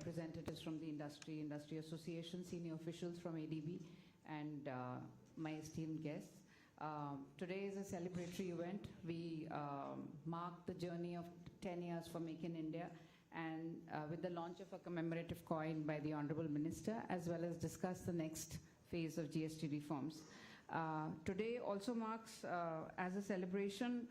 representatives from the industry association, senior officials from ADB, and my esteemed guests. Today is a celebratory event. We mark the journey of 10 years for Make in India, and with the launch of a commemorative coin by the Honorable Minister, as well as discuss the next phase of GST reforms. Today also marks, as a celebration,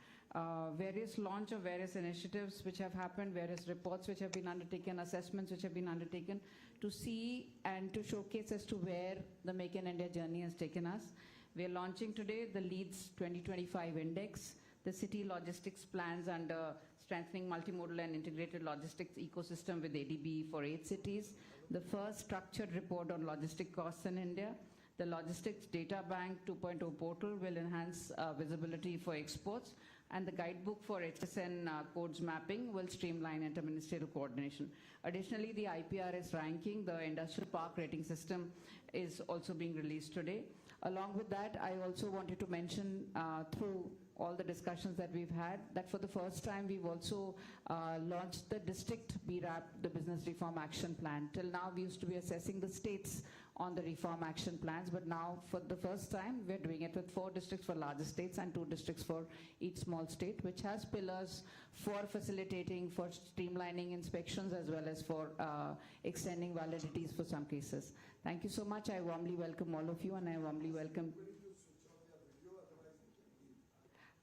various launch of various initiatives which have happened, various reports which have been undertaken, assessments which have been undertaken to see and to showcase as to where the Make in India journey has taken us. We are launching today the LEADS 2025 Index, the city logistics plans under strengthening multimodal and integrated logistics ecosystem with ADB for 8 cities, the first structured report on logistic costs in India. The Logistics Data Bank 2.0 portal will enhance visibility for exports, and the guidebook for HSN codes mapping will streamline inter-ministerial coordination. Additionally, the IPRS ranking, the industrial park rating system, is also being released today. Along with that, I also wanted to mention through all the discussions that we've had, that for the first time we've also launched the district BRAP, the Business Reform Action Plan. Till now we used to be assessing the states on the reform action plans, but now for the first time we're doing it with 4 districts for larger states and 2 districts for each small state, which has pillars for facilitating, for streamlining inspections, as well as for extending validities for some cases. Thank you so much. I warmly welcome all of you, and I warmly welcome.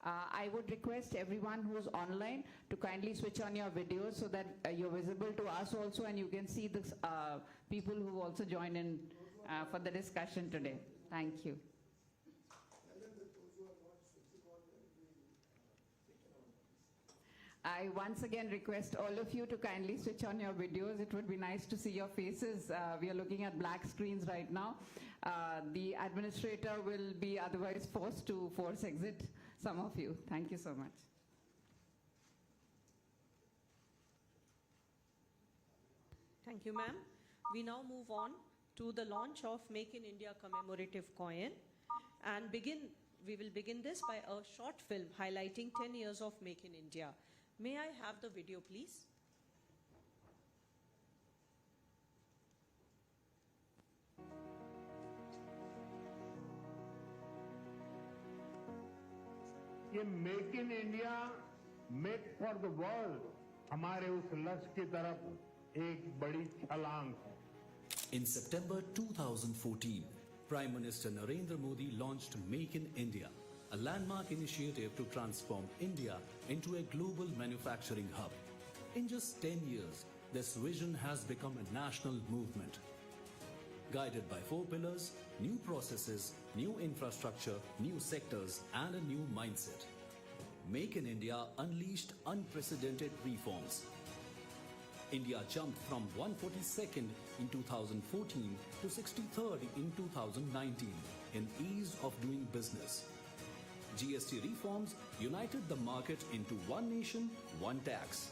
I would request everyone who's online to kindly switch on your videos so that you're visible to us also, and you can see the people who also join in for the discussion today. Thank you. I once again request all of you to kindly switch on your videos. It would be nice to see your faces. We are looking at black screens right now. The administrator will be otherwise forced to force exit some of you. Thank you so much. Thank you, ma'am. We now move on to the launch of Make in India commemorative coin, and we will begin this by a short film highlighting 10 years of Make in India. May I have the video, please? ये make in India, make for the world, हमारे उस लक्ष्य की तरफ एक बड़ी छलांग है. In September 2014, Prime Minister Narendra Modi launched Make in India, a landmark initiative to transform India into a global manufacturing hub. In just 10 years, this vision has become a national movement. Guided by 4 pillars: new processes, new infrastructure, new sectors, and a new mindset. Make in India unleashed unprecedented reforms. India jumped from 142nd in 2014 to 63rd in 2019 in ease of doing business. GST reforms united the market into one nation, one tax.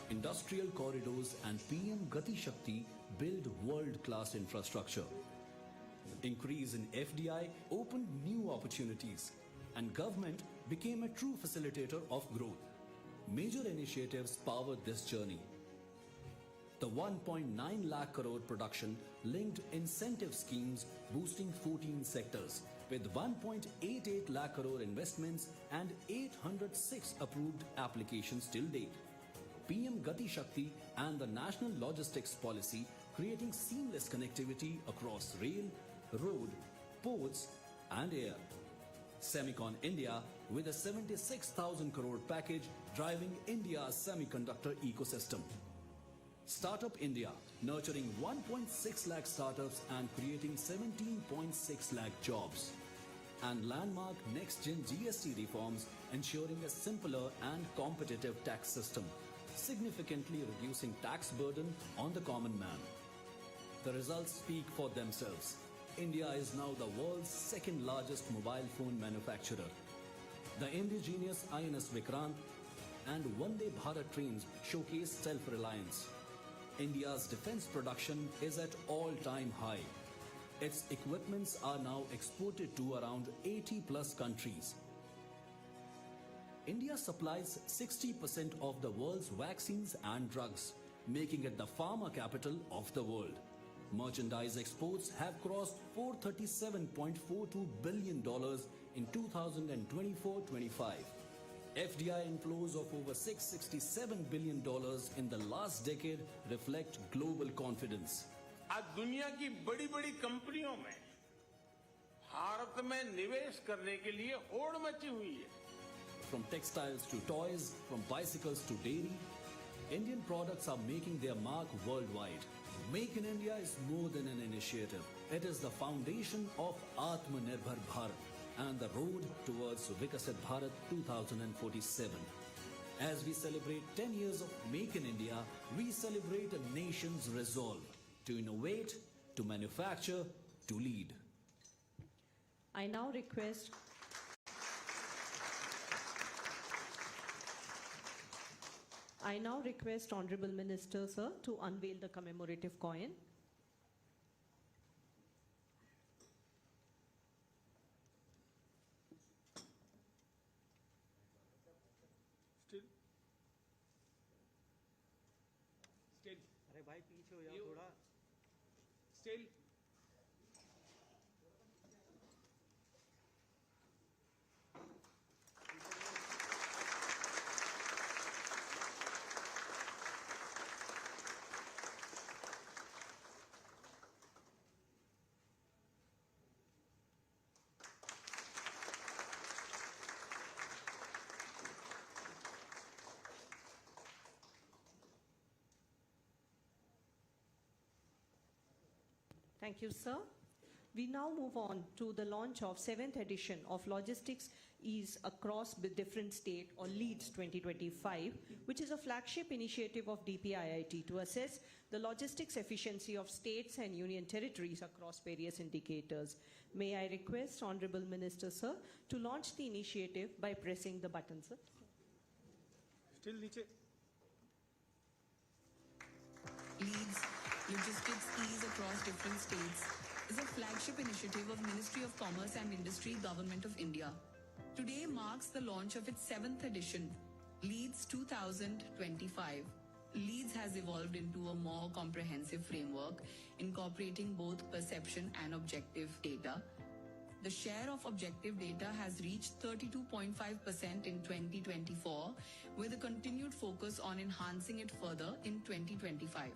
Industrial corridors and PM Gati Shakti build world-class infrastructure. Increase in FDI opened new opportunities, and government became a true facilitator of growth. Major initiatives powered this journey. The 1.9 lakh crore production linked incentive schemes boosting 14 sectors with 1.88 lakh crore investments and 806 approved applications till date. PM Gati Shakti and the National Logistics Policy creating seamless connectivity across rail, road, ports and air. Semicon India with a 76,000 crore package driving India's semiconductor ecosystem. Startup India nurturing 1.6 lakh startups and creating 17.6 lakh jobs. And landmark next-gen GST reforms ensuring a simpler and competitive tax system, significantly reducing tax burden on the common man. The results speak for themselves. India is now the world's 2nd largest mobile phone manufacturer. The indigenous INS Vikrant and Vande Bharat trains showcase self-reliance. India's defense production is at all-time high. Its equipments are now exported to around 80 plus countries. India supplies 60% of the world's vaccines and drugs, making it the pharma capital of the world. Merchandise exports have crossed $437.42 billion in 2024-25. FDI inflows of over $667 billion in the last decade reflect global confidence. आज दुनिया की बड़ी-बड़ी कंपनियों में भारत में निवेश करने के लिए होड़ मची हुई है. From textiles to toys, from bicycles to dairy, Indian products are making their mark worldwide. Make in India is more than an initiative. It is the foundation of Atmanirbhar Bharat and the road towards Vikasit Bharat 2047. As we celebrate 10 years of Make in India, we celebrate a nation's resolve to innovate, to manufacture, to lead. I now request Honorable Minister, sir, to unveil the commemorative coin. Still. अरे भाई पीछे हो जाओ थोड़ा. Still. Thank you, sir. We now move on to the launch of 7th edition of Logistics Ease Across the Different State, or LEADS 2025, which is a flagship initiative of DPIIT to assess the logistics efficiency of states and union territories across various indicators. May I request Honorable Minister, sir, to launch the initiative by pressing the button, sir. Still नीचे. LEADS, Logistics Ease Across Different States, is a flagship initiative of Ministry of Commerce and Industry, Government of India. Today marks the launch of its 7th edition, LEADS 2025. LEADS has evolved into a more comprehensive framework, incorporating both perception and objective data. The share of objective data has reached 32.5% in 2024, with a continued focus on enhancing it further in 2025.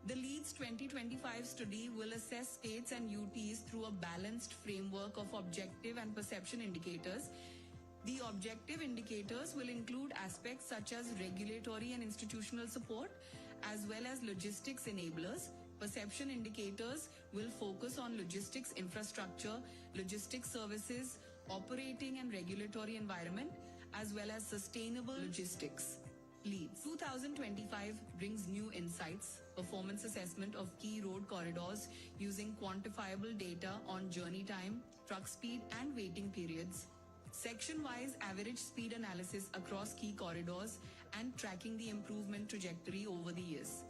The LEADS 2025 study will assess states and UTs through a balanced framework of objective and perception indicators. The objective indicators will include aspects such as regulatory and institutional support, as well as logistics enablers. Perception indicators will focus on logistics infrastructure, logistics services, operating and regulatory environment, as well as sustainable logistics. LEADS 2025 brings new insights, performance assessment of key road corridors using quantifiable data on journey time, truck speed, and waiting periods, section-wise average speed analysis across key corridors, and tracking the improvement trajectory over the years.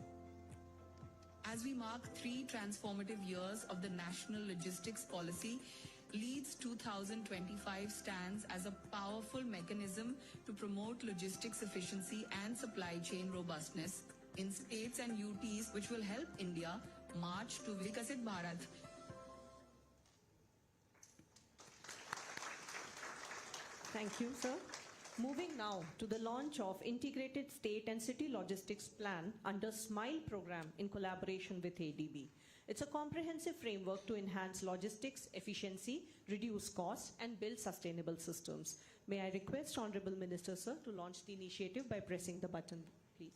As we mark 3 transformative years of the National Logistics Policy, LEADS 2025 stands as a powerful mechanism to promote logistics efficiency and supply chain robustness in states and UTs, which will help India march to Vikasit Bharat. Thank you, sir. Moving now to the launch of Integrated State and City Logistics Plan under SMILE program in collaboration with ADB. It's a comprehensive framework to enhance logistics efficiency, reduce costs, and build sustainable systems. May I request Honorable Minister, sir, to launch the initiative by pressing the button, please.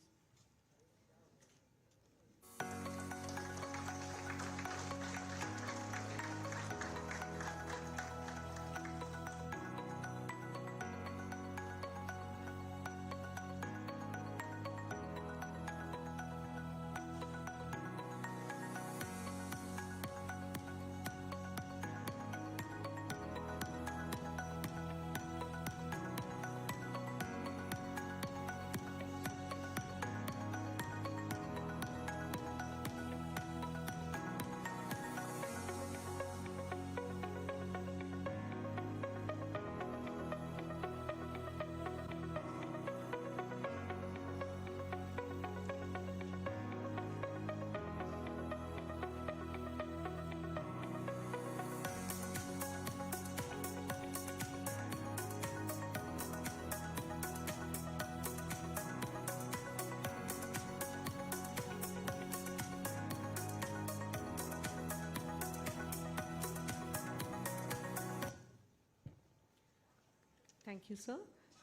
you, sir.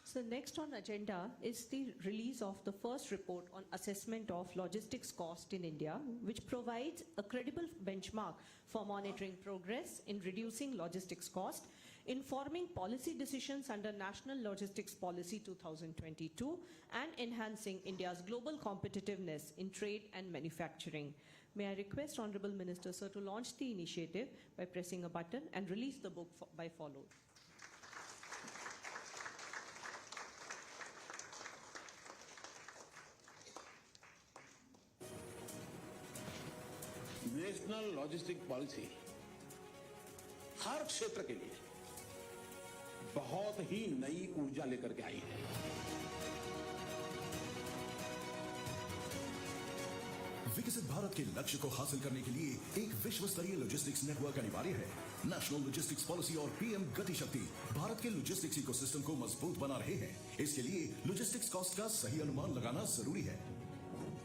So next on agenda is the release of the first report on assessment of logistics cost in India, which provides a credible benchmark for monitoring progress in reducing logistics cost, informing policy decisions under National Logistics Policy 2022, and enhancing India's global competitiveness in trade and manufacturing. May I request Honorable Minister, sir, to launch the initiative by pressing a button and release the book by follow. National logistic policy हर क्षेत्र के लिए बहुत ही नई ऊर्जा लेकर के आई है। विकसित भारत के लक्ष्य को हासिल करने के लिए एक विश्व स्तरीय लॉजिस्टिक्स नेटवर्क अनिवार्य है। नेशनल लॉजिस्टिक्स पॉलिसी और पीएम गति शक्ति भारत के लॉजिस्टिक्स इकोसिस्टम को मजबूत बना रहे हैं। इसके लिए लॉजिस्टिक्स कॉस्ट का सही अनुमान लगाना जरूरी है।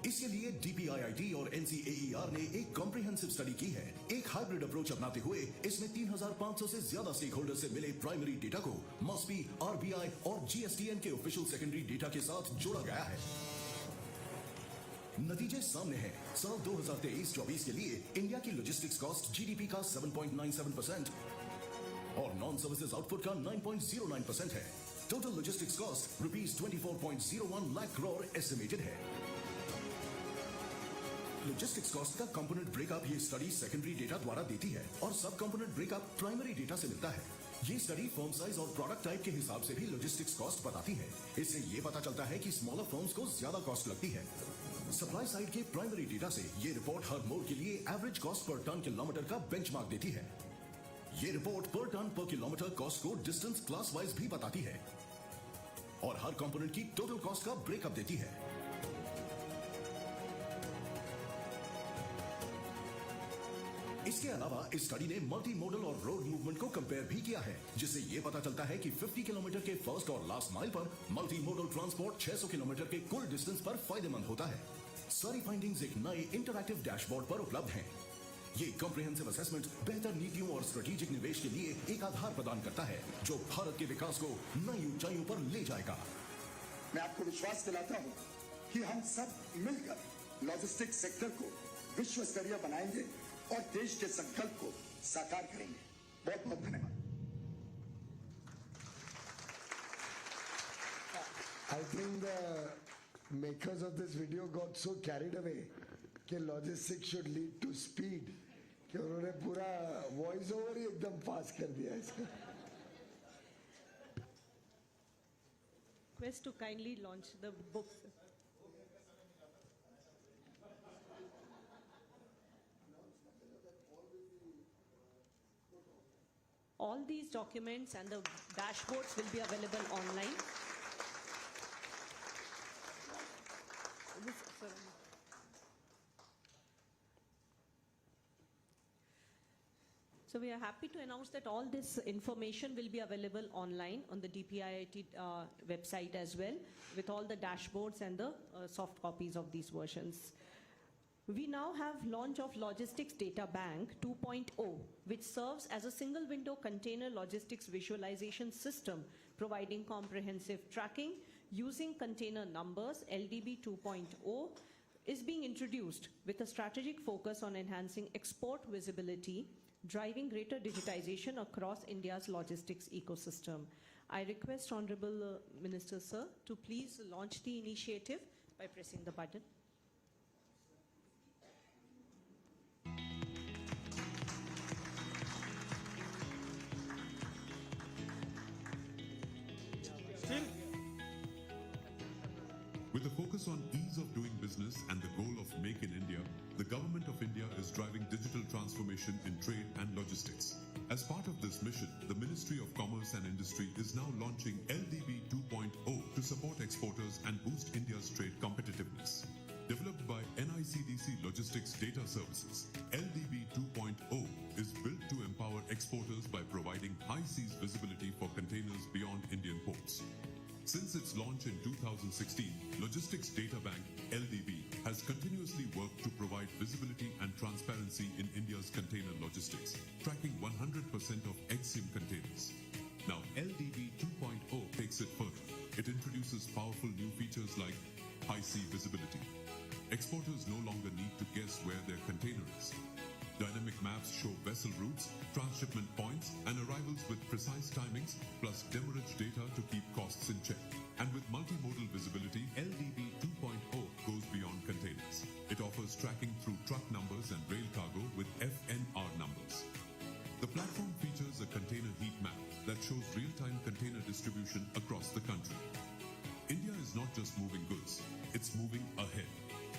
इसके लिए डीपीआईआईटी और एनसीएईआर ने एक कॉम्प्रिहेंसिव स्टडी की है। एक हाइब्रिड अप्रोच अपनाते हुए इसमें 3,500 से ज्यादा स्टेक होल्डर से मिले प्राइमरी डेटा को मॉस्पी, आरबीआई और जीएसटीएन के ऑफिशियल सेकेंडरी डेटा के साथ जोड़ा गया है। नतीजे सामने हैं। साल 2023-24 के लिए इंडिया की लॉजिस्टिक्स कॉस्ट जीडीपी का 7.97% और नॉन सर्विसेज आउटपुट का 9.09% है। Total logistics cost ₹24.01 lakh crore estimated है। लॉजिस्टिक्स कॉस्ट का कंपोनेंट ब्रेकअप ये स्टडी सेकेंडरी डेटा द्वारा देती है और सब कंपोनेंट ब्रेकअप प्राइमरी डेटा से मिलता है। ये स्टडी फर्म साइज और प्रोडक्ट टाइप के हिसाब से भी लॉजिस्टिक्स कॉस्ट बताती है। इससे ये पता चलता है कि स्मॉलर फर्म्स को ज्यादा कॉस्ट लगती है। सप्लाई साइड के प्राइमरी डेटा से ये रिपोर्ट हर मोड के लिए average cost per ton kilometer का बेंचमार्क देती है। ये report per ton per kilometer cost को डिस्टेंस क्लास वाइज भी बताती है और हर कंपोनेंट की टोटल कॉस्ट का ब्रेकअप देती है। इसके अलावा इस स्टडी ने मल्टी मॉडल और रोड मूवमेंट को कंपेयर भी किया है, जिससे ये पता चलता है कि 50 किलोमीटर के फर्स्ट और लास्ट माइल पर मल्टी मॉडल ट्रांसपोर्ट 600 किलोमीटर के कुल डिस्टेंस पर फायदेमंद होता है। सारी फाइंडिंग्स एक नए इंटरैक्टिव डैशबोर्ड पर उपलब्ध हैं। ये कॉम्प्रिहेंसिव असेसमेंट बेहतर नीतियों और स्ट्रेटेजिक निवेश के लिए एक आधार प्रदान करता है, जो भारत के विकास को नई ऊंचाइयों पर ले जाएगा। मैं आपको विश्वास दिलाता हूँ कि हम सब मिलकर लॉजिस्टिक्स सेक्टर को विश्व स्तरीय बनाएंगे और देश के संकल्प को साकार करेंगे। बहुत बहुत धन्यवाद। I think the makers of this video got so carried away कि logistics should lead to speed कि उन्होंने पूरा वॉइस ओवर ही एकदम पास कर दिया इसका। Request to kindly launch the book. All these documents and the dashboards will be available online. So we are happy to announce that all this information will be available online on the DPIIT website as well, with all the dashboards and the soft copies of these versions. We now have launch of Logistics Data Bank 2.0, which serves as a single window container logistics visualization system, providing comprehensive tracking using container numbers. LDB 2.0 is being introduced with a strategic focus on enhancing export visibility, driving greater digitization across India's logistics ecosystem. I request Honorable Minister, sir, to please launch the initiative by pressing the button. With a focus on ease of doing business and the goal of Make in India, the Government of India is driving digital transformation in trade and logistics. As part of this mission, the Ministry of Commerce and Industry is now launching LDB 2.0 to support exporters and boost India's trade competitiveness. Developed by NICDC Logistics Data Services, LDB 2.0 is built to empower exporters by providing high seas visibility for containers beyond Indian ports. Since its launch in 2016, Logistics Data Bank, LDB, has continuously worked to provide visibility and transparency in India's container logistics, tracking 100% of ex-sim containers. Now, LDB 2.0 takes takes it further. It introduces powerful new features like high sea visibility. Exporters no longer need to guess where their container is. Dynamic maps show vessel routes, transshipment points, and arrivals with precise timings, plus demurrage data to keep costs in check. And with multimodal visibility, LDB 2.0 goes beyond containers. It offers tracking through truck numbers and rail cargo with FNR numbers. The platform features a container heat map that shows real-time container distribution across the country. India is not just moving goods, it's moving ahead.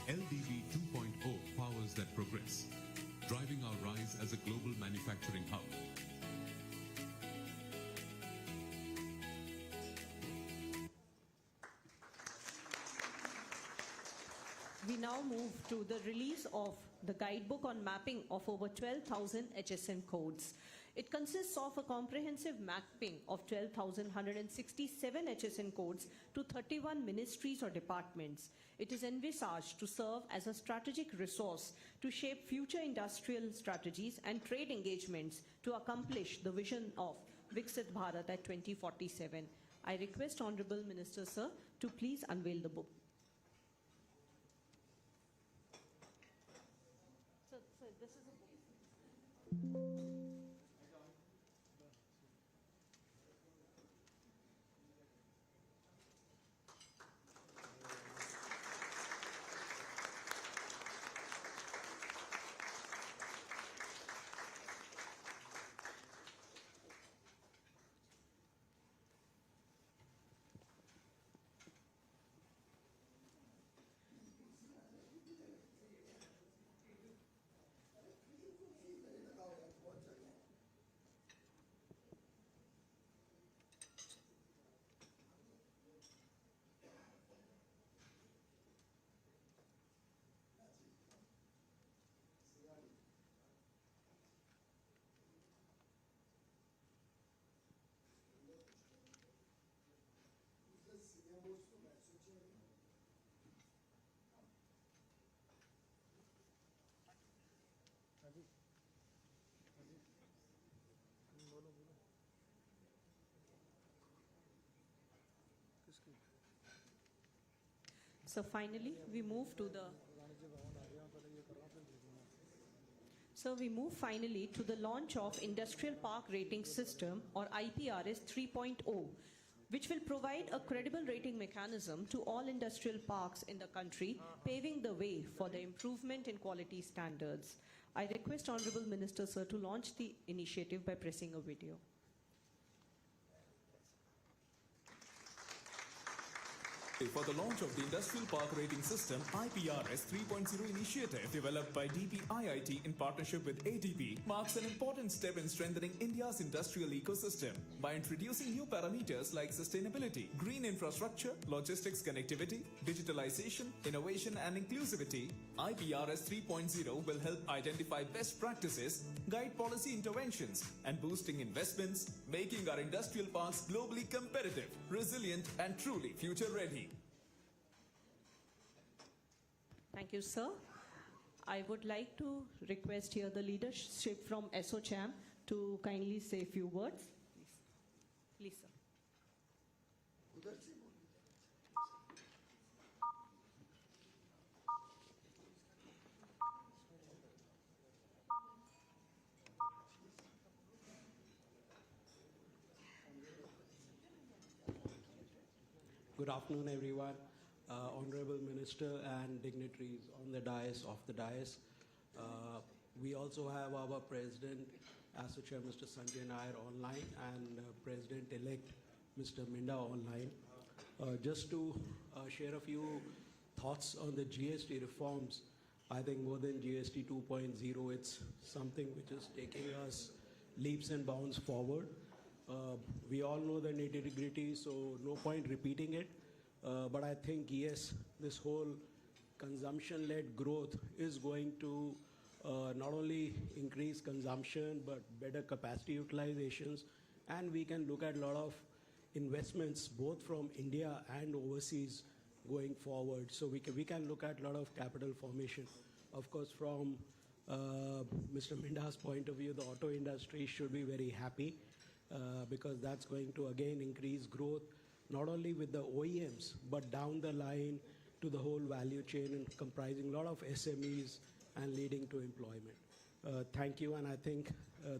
LDB 2.0 powers that progress, driving our rise as a global manufacturing hub. We now move to the release of the guidebook on mapping of over 12,000 HSN codes. It consists of a comprehensive mapping of 12,167 HSN codes to 31 ministries or departments. It is envisaged to serve as a strategic resource to shape future industrial strategies and trade engagements to accomplish the vision of Viksit Bharat at 2047. I request Honorable Minister Sir to please unveil the book. So this is a book. So finally, we move to the launch of Industrial Park Rating System or IPRS 3.0, which will provide a credible rating mechanism to all industrial parks in the country, paving the way for the improvement in quality standards. I request Honorable Minister Sir to launch the initiative by pressing a video. For the launch of the Industrial Park Rating System IPRS 3.0 initiative developed by DPIIT in partnership with ADB marks an important step in strengthening India's industrial ecosystem by introducing new parameters like sustainability, green infrastructure, logistics connectivity, digitalization, innovation and inclusivity. IPRS 3.0 will help identify best practices, guide policy interventions and boosting investments, making our industrial parks globally competitive, resilient and truly future ready. Thank you, sir. I would like to request here the leadership from ASSOCHAM to kindly say a few words. Please, sir. Good afternoon, everyone. Honorable Minister and dignitaries on the dais, off the dais. We also have our President, ASSOCHAM, Mr. Sanjay Nair online and President-elect, Mr. Minda online. Just to share a few thoughts on the GST reforms, I think more than GST 2.0, it's something which is taking us leaps and bounds forward. We all know the nitty-gritty, so no point repeating it. But I think, yes, this whole consumption-led growth is going to not only increase consumption, but better capacity utilizations. And we can look at a lot of investments, both from India and overseas, going forward. So we can look at a lot of capital formation. Of course, from Mr. Minda's point of view, the auto industry should be very happy because that's going to, again, increase growth. not only with the OEMs, but down the line to the whole value chain and comprising a lot of SMEs and leading to employment. Thank you, and I think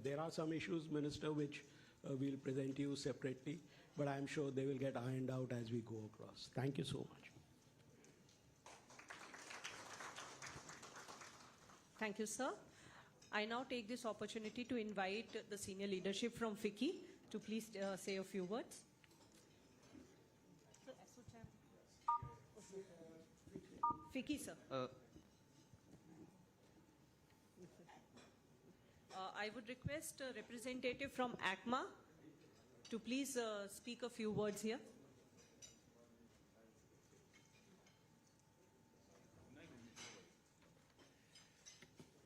there are some issues, Minister, which we'll present to you separately, but I'm sure they will get ironed out as we go across. Thank you so much. Thank you, sir. I now take this opportunity to invite the senior leadership from FICCI to please say a few words. FICCI, sir. I would request a representative from ACMA to please speak a few words here.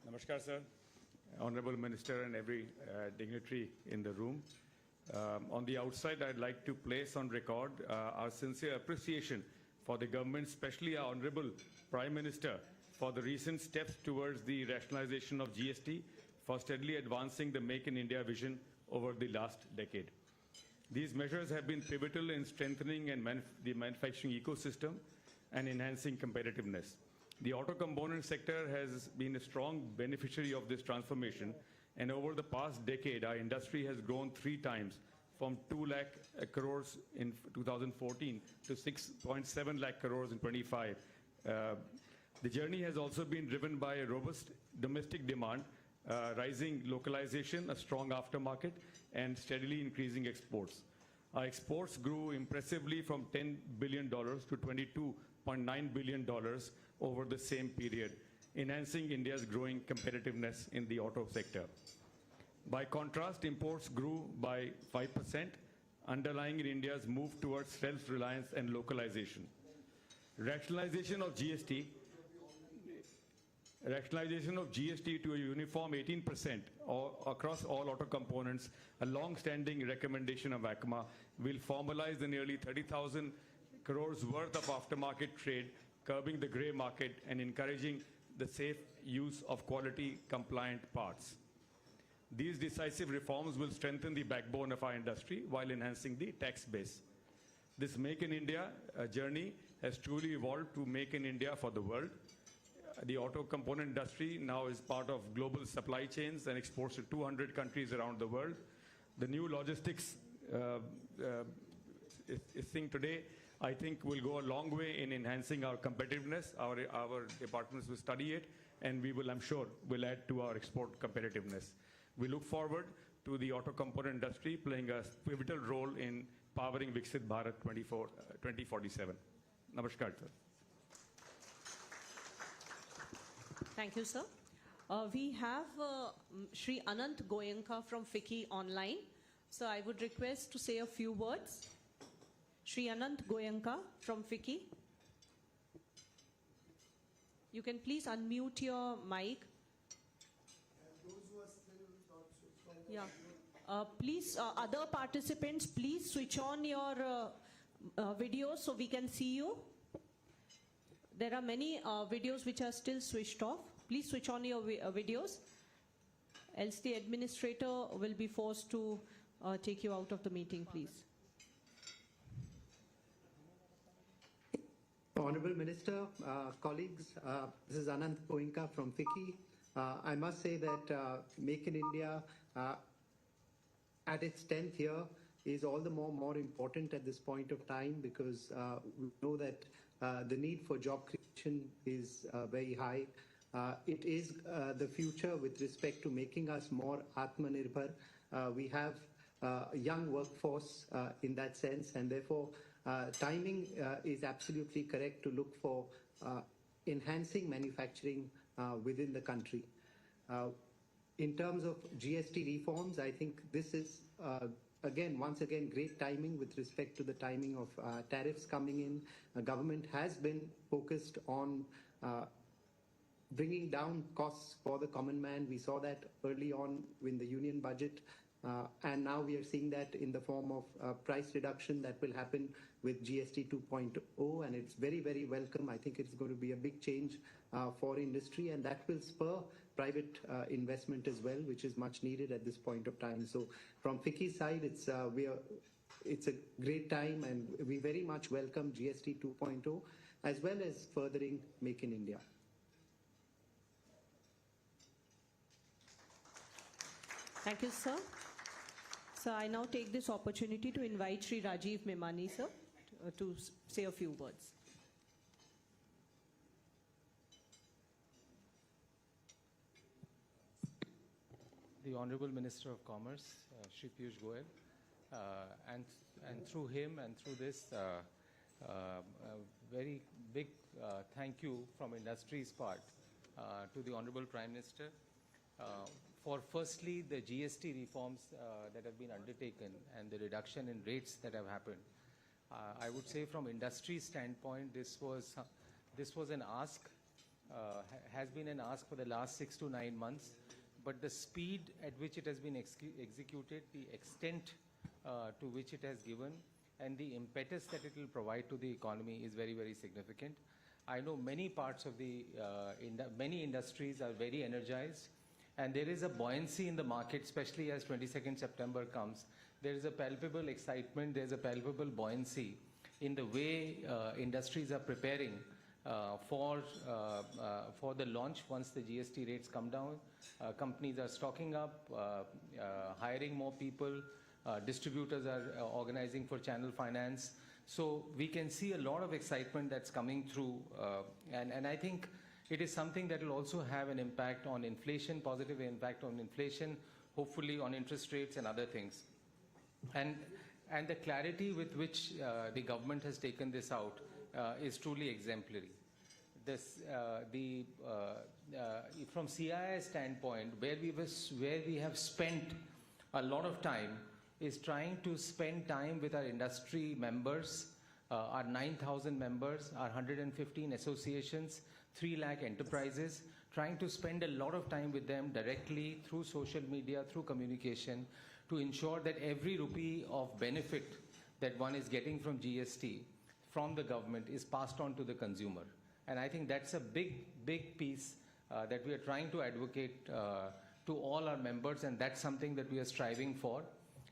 Namaskar, sir. Honorable Minister and every dignitary in the room. On the outside, I'd like to place on record our sincere appreciation for the government, especially our Honorable Prime Minister, for the recent steps towards the rationalization of GST, for steadily advancing the Make in India vision over the last decade. These measures have been pivotal in strengthening the manufacturing ecosystem and enhancing competitiveness. The auto component sector has been a strong beneficiary of this transformation, and over the past decade, our industry has grown 3 times, from 2 lakh crores in 2014 to 6.7 lakh crores in 25. The journey has also been driven by a robust domestic demand, rising localization, a strong aftermarket, and steadily increasing exports. Our exports grew impressively from $10 billion to $22.9 billion over the same period, enhancing India's growing competitiveness in the auto sector. By contrast, imports grew by 5%, underlying India's move towards self-reliance and localization. Rationalization of GST to a uniform 18% across all auto components, a long-standing recommendation of ACMA, will formalize the nearly 30,000 crores worth of aftermarket trade, curbing the grey market and encouraging the safe use of quality compliant parts. These decisive reforms will strengthen the backbone of our industry while enhancing the tax base. This Make in India journey has truly evolved to Make in India for the world. The auto component industry now is part of global supply chains and exports to 200 countries around the world. The new logistics thing today, I think, will go a long way in enhancing our competitiveness. Our departments will study it, and we will, I'm sure, will add to our export competitiveness. We look forward to the auto component industry playing a pivotal role in powering Viksit Bharat 2047. Namaskar, sir. Thank you, sir. We have Shri Anant Goenka from FICCI online. So I would request to say a few words. Shri Anant Goenka from FICCI. You can please unmute your mic. Yeah. Please, other participants, please switch on your videos so we can see you. There are many videos which are still switched off. Please switch on your videos, else the administrator will be forced to take you out of the meeting, please. Honorable Minister, colleagues, this is Anant Goenka from FICCI. I must say that Make in India at its 10th year is all the more important at this point of time, because we know that the need for job creation is very high. It is the future with respect to making us more Atmanirbhar. We have a young workforce in that sense, and therefore timing is absolutely correct to look for enhancing manufacturing within the country. In terms of GST reforms, I think this is once again, great timing with respect to the timing of tariffs coming in. The government has been focused on bringing down costs for the common man. We saw that early on in the union budget, and now we are seeing that in the form of price reduction that will happen with GST 2.0, and it's very, very welcome. I think it's going to be a big change for industry, and that will spur private investment as well, which is much needed at this point of time. So from FICCI side, it's we are it's a great time, and we very much welcome GST 2.0 as well as furthering Make in India. Thank you, sir. So I now take this opportunity to invite Sri Rajiv Memani, sir, to say a few words. The Honorable Minister of Commerce, Shri Piyush Goyal, and through him and through this, a very big thank you from industry's part to the Honorable Prime Minister for firstly the GST reforms that have been undertaken and the reduction in rates that have happened. I would say from industry's standpoint, this was an ask, has been an ask for the last 6 to 9 months, but the speed at which it has been executed, the extent to which it has given, and the impetus that it will provide to the economy is very, very significant. I know many parts of the, many industries are very energized, and there is a buoyancy in the market, especially as 22nd September comes. There is a palpable excitement, there's a palpable buoyancy in the way industries are preparing for the launch once the GST rates come down. Companies are stocking up, hiring more people, distributors are organizing for channel finance. So we can see a lot of excitement that's coming through, and I think it is something that will also have an impact on inflation, positive impact on inflation, hopefully on interest rates and other things. And the clarity with which the government has taken this out is truly exemplary. From CII's standpoint, where we have spent a lot of time is trying to spend time with our industry members, our 9,000 members, our 115 associations, 3 lakh enterprises, trying to spend a lot of time with them directly through social media, through communication, to ensure that every rupee of benefit that one is getting from GST, from the government, is passed on to the consumer. And I think that's a big, big piece that we are trying to advocate to all our members, and that's something that we are striving for.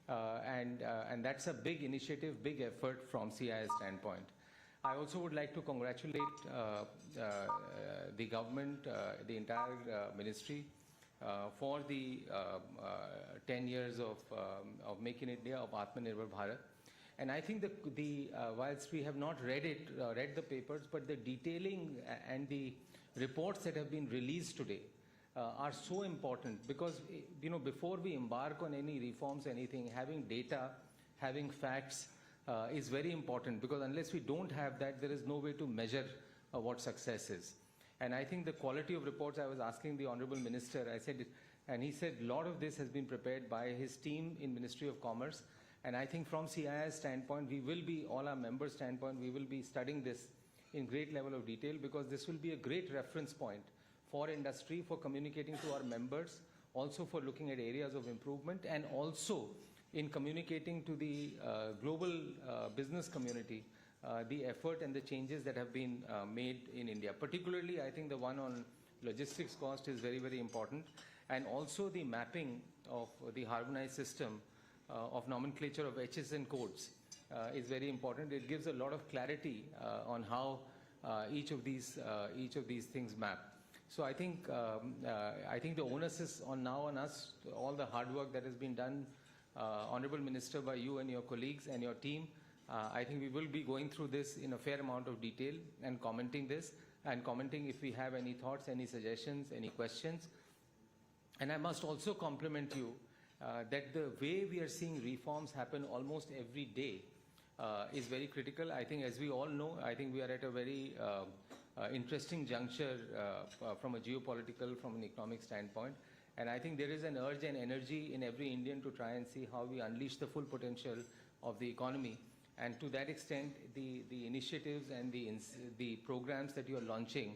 And that's a big initiative, big effort from CII's standpoint. I also would like to congratulate the government, the entire ministry, for the 10 years of Make in India, of Atmanirbhar Bharat. And I think whilst we have not read the papers, but the detailing and the reports that have been released today are so important, because before we embark on any reforms, anything, having data, having facts is very important, because unless we don't have that, there is no way to measure what success is. And I think the quality of reports, I was asking the Honorable Minister, I said, and he said a lot of this has been prepared by his team in Ministry of Commerce. And I think from CII's standpoint, we will be, all our members' standpoint, we will be studying this in great level of detail, because this will be a great reference point for industry, for communicating to our members, also for looking at areas of improvement, and also in communicating to the global business community the effort and the changes that have been made in India. Particularly, I think the one on logistics cost is very, very important, and also the mapping of the harmonized system of nomenclature of HSN codes is very important. It gives a lot of clarity on how each of these things map. So I think the onus is now on us, all the hard work that has been done, Honorable Minister, by you and your colleagues and your team. I think we will be going through this in a fair amount of detail and commenting this, and commenting if we have any thoughts, any suggestions, any questions. And I must also compliment you that the way we are seeing reforms happen almost every day is very critical. I think, as we all know, I think we are at a very interesting juncture from a geopolitical, from an economic standpoint. And I think there is an urge and energy in every Indian to try and see how we unleash the full potential of the economy. And to that extent, the initiatives and the programs that you are launching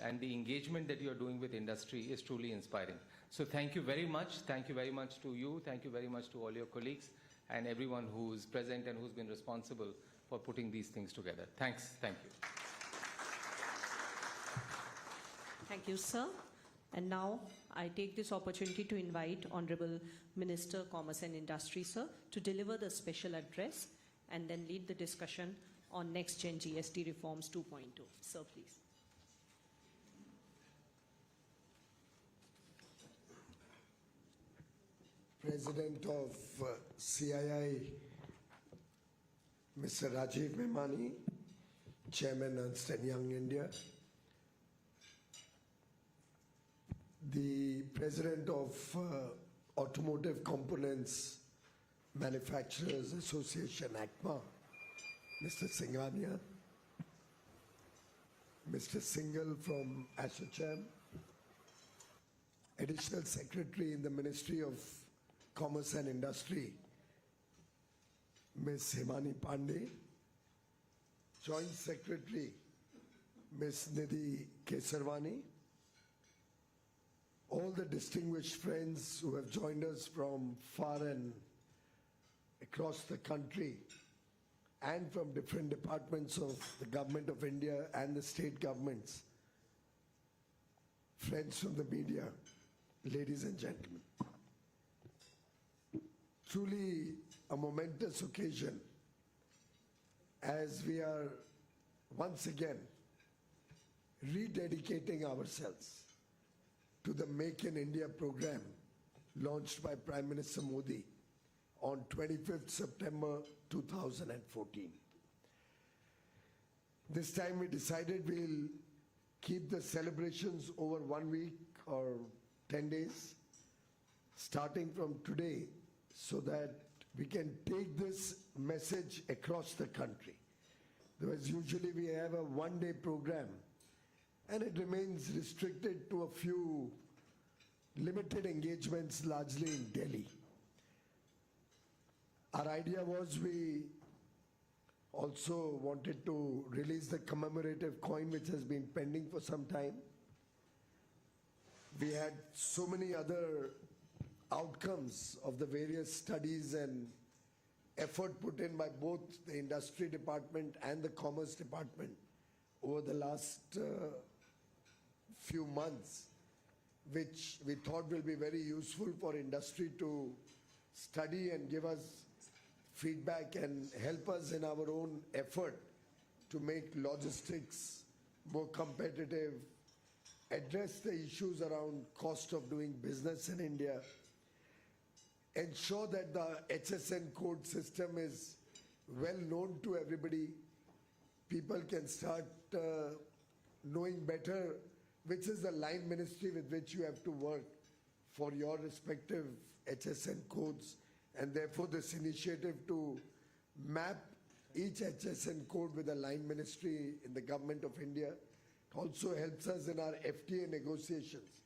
and the engagement that you are doing with industry is truly inspiring. So thank you very much. Thank you very much to you. Thank you very much to all your colleagues and everyone who's present and who's been responsible for putting these things together. Thanks. Thank you. Thank you, sir. And now I take this opportunity to invite Honorable Minister, Commerce and Industry, sir, to deliver the special address and then lead the discussion on Next Gen GST Reforms 2.0. Sir, please. President of CII, Mr. Rajiv Memani, Chairman Ernst & Young India, the President of Automotive Components Manufacturers Association, ACMA, Mr. Singhania, Mr. Singhal from ASSOCHAM, Additional Secretary in the Ministry of Commerce and Industry, Ms. Himani Pandey, Joint Secretary, Ms. Nidhi Kesarwani, all the distinguished friends who have joined us from far and across the country and from different departments of the Government of India and the state governments, friends from the media, ladies and gentlemen. Truly a momentous occasion as we are once again rededicating ourselves to the Make in India program launched by Prime Minister Modi on 25th September 2014. This time we decided we'll keep the celebrations over 1 week or 10 days, starting from today, so that we can take this message across the country. Because usually we have a one-day program and it remains restricted to a few limited engagements, largely in Delhi. Our idea was we also wanted to release the commemorative coin which has been pending for some time. We had so many other outcomes of the various studies and effort put in by both the industry department and the commerce department over the last few months, which we thought will be very useful for industry to study and give us feedback and help us in our own effort to make logistics more competitive, address the issues around cost of doing business in India, ensure that the HSN code system is well known to everybody. People can start knowing better which is the line ministry with which you have to work for your respective HSN codes, and therefore this initiative to map each HSN code with a line ministry in the Government of India also helps us in our FTA negotiations.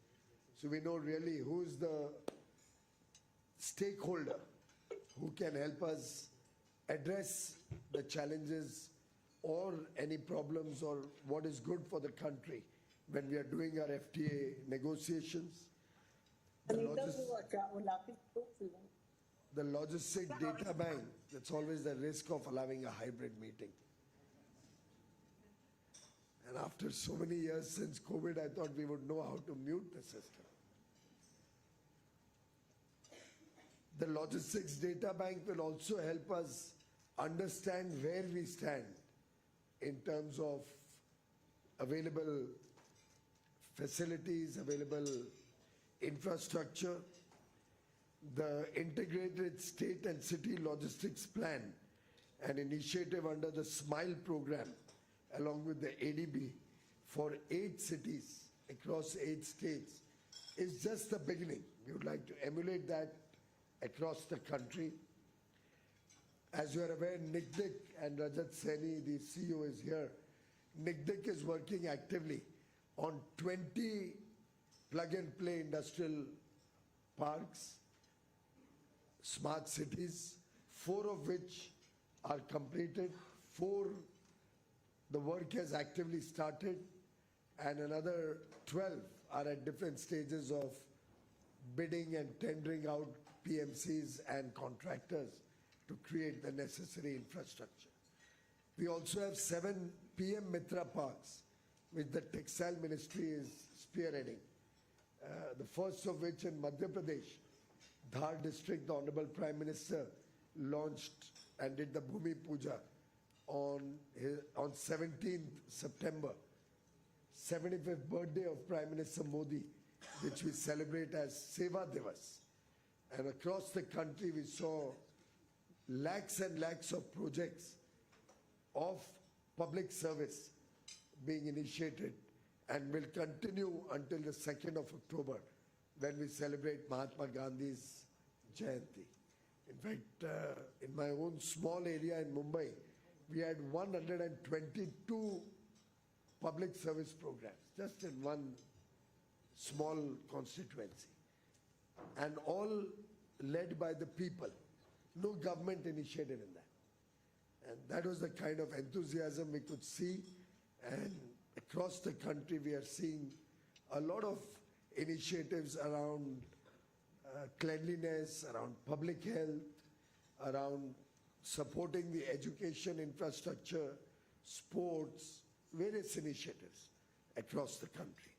So we know really who is the stakeholder who can help us address the challenges or any problems or what is good for the country when we are doing our FTA negotiations. The logistic data bank, that's always the risk of allowing a hybrid meeting. And after so many years since COVID, I thought we would know how to mute the system. The logistics data bank will also help us understand where we stand in terms of available facilities, available infrastructure. The integrated state and city logistics plan, an initiative under the SMILE program, along with the ADB for 8 cities across 8 states, is just the beginning. We would like to emulate that across the country. As you are aware, NICDIC and Rajat Saini, the CEO, is here. NICDIC is working actively on 20 plug-and-play industrial parks, smart cities, 4 of which are completed, 4 the work has actively started, and another 12 are at different stages of bidding and tendering out PMCs and contractors to create the necessary infrastructure. We also have 7 PM Mitra parks, which the Textile Ministry is spearheading. the first of which in Madhya Pradesh, Dhar district, the Honorable Prime Minister launched and did the Bhumi Puja on 17th September, 75th birthday of Prime Minister Modi, which we celebrate as Seva Divas. And across the country, we saw lakhs and lakhs of projects of public service being initiated and will continue until the 2nd of October when we celebrate Mahatma Gandhi's Jayanti. In fact, in my own small area in Mumbai, we had 122 public service programs just in one small constituency, and all led by the people. No government initiative in that. And that was the kind of enthusiasm we could see. And across the country, we are seeing a lot of initiatives around cleanliness, around public health, around supporting the education infrastructure, sports, various initiatives across the country.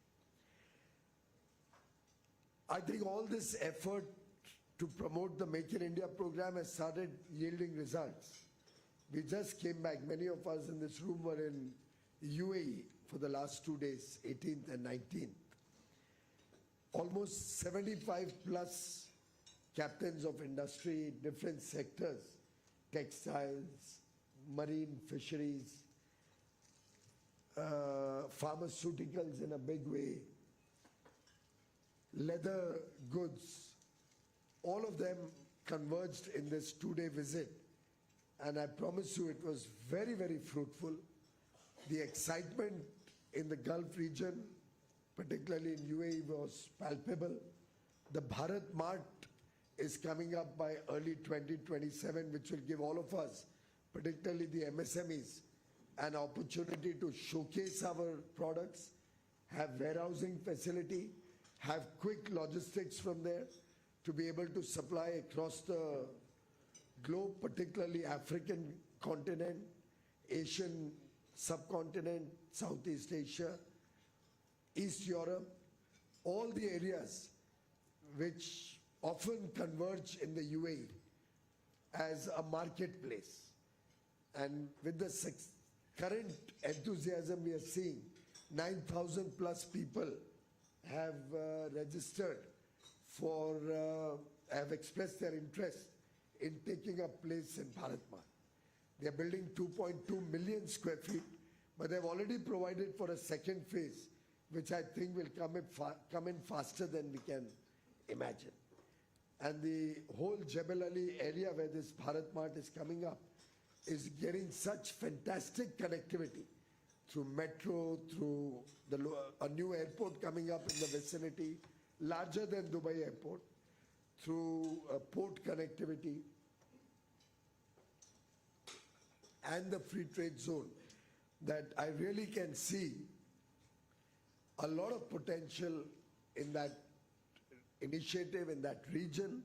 I think all this effort to promote the Make in India program has started yielding results. We just came back, many of us in this room were in UAE for the last 2 days, 18th and 19th. Almost 75 plus captains of industry, different sectors, textiles, marine fisheries, pharmaceuticals in a big way, leather goods, all of them converged in this 2-day visit. And I promise you it was very, very fruitful. The excitement in the Gulf region, particularly in UAE, was palpable. The Bharat Mart is coming up by early 2027, which will give all of us, particularly the MSMEs, an opportunity to showcase our products, have warehousing facility, have quick logistics from there, to be able to supply across the globe, particularly African continent, Asian subcontinent, Southeast Asia, East Europe, all the areas which often converge in the UAE as a marketplace. And with the current enthusiasm we are seeing, 9,000 plus people have registered for, have expressed their interest in taking up place in Bharat Mart. They are building 2.2 million square feet, but they've already provided for a second phase, which I think will come in faster than we can imagine. And the whole Jebel Ali area where this Bharat Mart is coming up is getting such fantastic connectivity through metro, through a new airport coming up in the vicinity, larger than Dubai Airport, through port connectivity and the free trade zone, that I really can see a lot of potential in that initiative, in that region.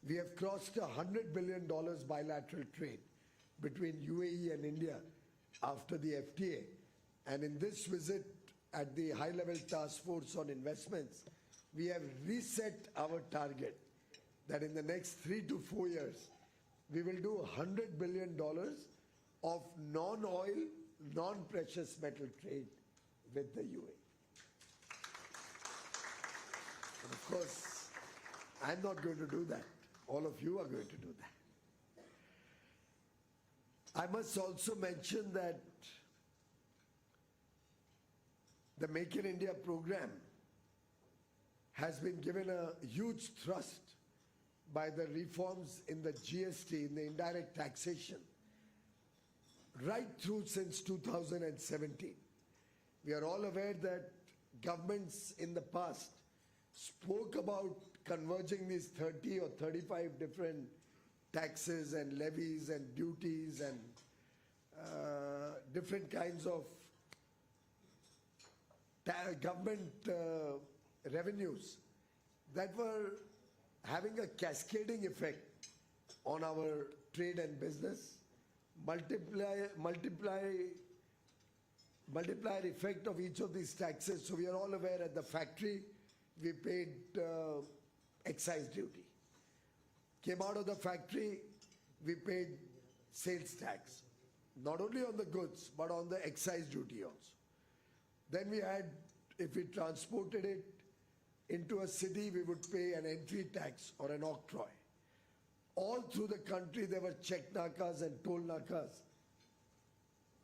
We have crossed $100 billion bilateral trade between UAE and India after the FTA. And in this visit at the high-level task force on investments, we have reset our target that in the next 3 to 4 years, we will do $100 billion of non-oil, non-precious metal trade with the UAE. And of course, I'm not going to do that. All of you are going to do that. I must also mention that the Make in India program has been given a huge thrust by the reforms in the GST, in the indirect taxation, right through since 2017. We are all aware that governments in the past spoke about converging these 30 or 35 different taxes and levies and duties and different kinds of government revenues that were having a cascading effect on our trade and business, multiplier effect of each of these taxes. So we are all aware at the factory we paid excise duty. Came out of the factory, we paid sales tax. Not only on the goods, but on the excise duty also. Then we had, if we transported it into a city, we would pay an entry tax or an octroi. All through the country, there were check nakas and toll nakas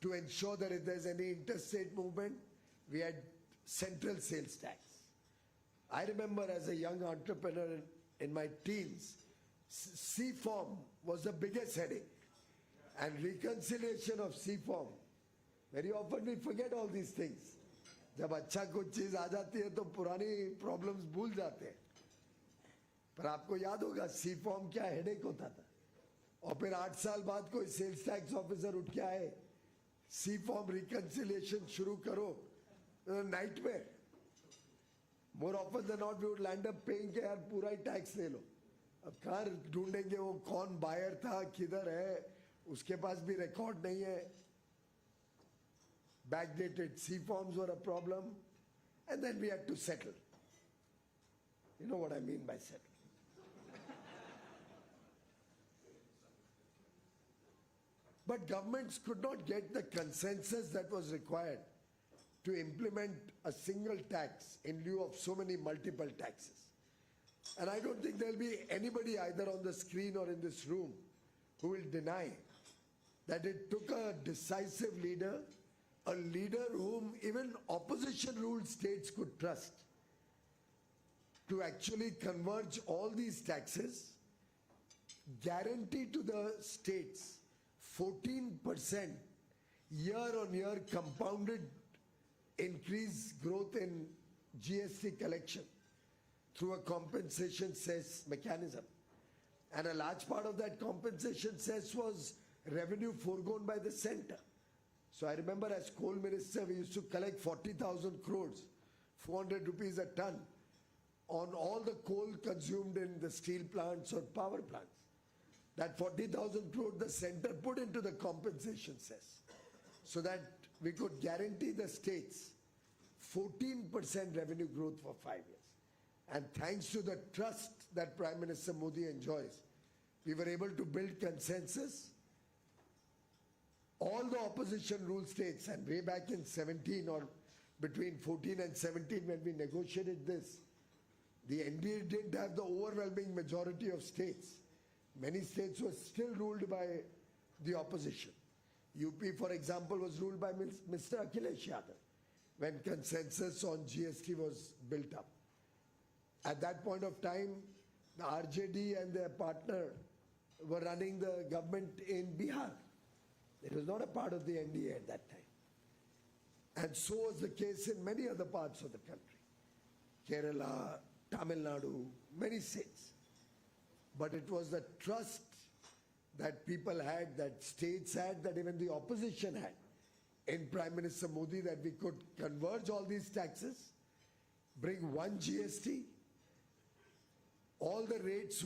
to ensure that if there's any interstate movement, we had central sales tax. I remember as a young entrepreneur in my teens, C-form was the biggest headache. And reconciliation of C-form. Very often we forget all these things. जब अच्छा कुछ चीज आ जाती है तो पुरानी problems भूल जाते हैं. पर आपको याद होगा सी फॉर्म क्या हेडेक होता था. और फिर 8 साल बाद कोई सेल्स टैक्स ऑफिसर उठ के आए, सी फॉर्म रिकंसिलिएशन शुरू करो, नाइट में. More often than not we would land up paying के यार पूरा ही टैक्स ले लो. अब कहाँ ढूंढेंगे वो कौन बायर था, किधर है, उसके पास भी रिकॉर्ड नहीं है. Backdated C forms were a problem, and then we had to settle. You know what I mean by settle. But governments could not get the consensus that was required to implement a single tax in lieu of so many multiple taxes. And I don't think there'll be anybody either on the screen or in this room who will deny that it took a decisive leader, a leader whom even opposition-ruled states could trust, to actually converge all these taxes, guarantee to the states 14% year-on-year compounded increase growth in GST collection through a compensation cess mechanism. And a large part of that compensation cess was revenue foregone by the center. So I remember as coal minister, we used to collect 40,000 crores, 400 rupees a ton, on all the coal consumed in the steel plants or power plants. That 40,000 crores the center put into the compensation cess, so that we could guarantee the states 14% revenue growth for 5 years. And thanks to the trust that Prime Minister Modi enjoys, we were able to build consensus. All the opposition rule states, and way back in 17 or between 14 and 17 when we negotiated this, the NDA didn't have the overwhelming majority of states. Many states were still ruled by the opposition. UP, for example, was ruled by Mr. Akhilesh Yadav when consensus on GST was built up. At that point of time, the RJD and their partner were running the government in Bihar. It was not a part of the NDA at that time. And so was the case in many other parts of the country. Kerala, Tamil Nadu, many states. But it was the trust that people had, that states had, that even the opposition had in Prime Minister Modi, that we could converge all these taxes, bring one GST. All the rates